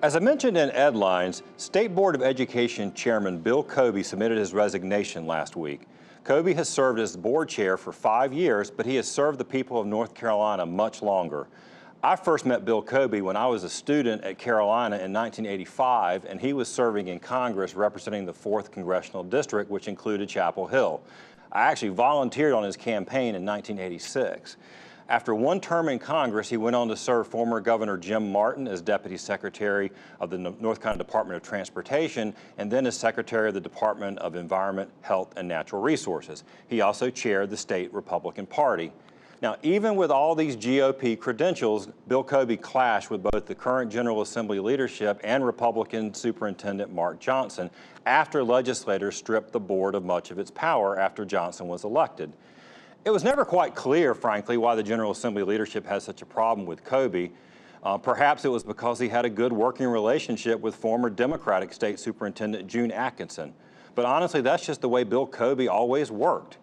As I mentioned in Headlines, State Board of Education Chairman Bill Cobey submitted his resignation last week. Cobey has served as board chair for 5 years, but he has served the people of North Carolina much longer. I first met Bill Cobey when I was a student at Carolina in 1985, and he was serving in Congress representing the 4th Congressional District, which included Chapel Hill. I actually volunteered on his campaign in 1986. After one term in Congress, he went on to serve former Governor Jim Martin as Deputy Secretary of the North Carolina Department of Transportation and then as Secretary of the Department of Environment, Health, and Natural Resources. He also chaired the state Republican Party. Now, even with all these GOP credentials, Bill Cobey clashed with both the current General Assembly leadership and Republican Superintendent Mark Johnson after legislators stripped the board of much of its power after Johnson was elected. It was never quite clear, frankly, why the General Assembly leadership had such a problem with Cobey. Perhaps it was because he had a good working relationship with former Democratic State Superintendent June Atkinson. But honestly, that's just the way Bill Cobey always worked.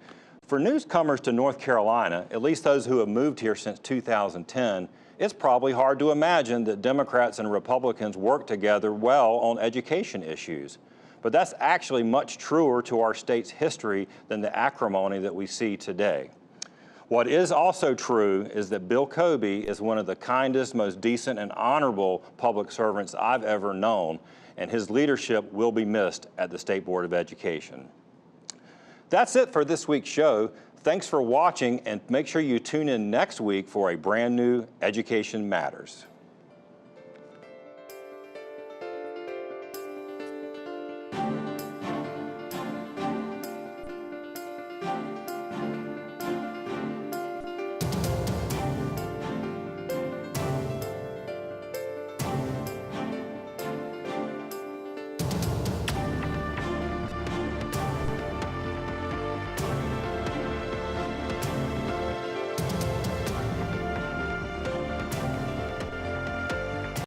For newcomers to North Carolina, at least those who have moved here since 2010, it's probably hard to imagine that Democrats and Republicans work together well on education issues. But that's actually much truer to our state's history than the acrimony that we see today. What is also true is that Bill Cobey is one of the kindest, most decent, and honorable public servants I've ever known, and his leadership will be missed at the State Board of Education. That's it for this week's show. Thanks for watching, and make sure you tune in next week for a brand new Education Matters.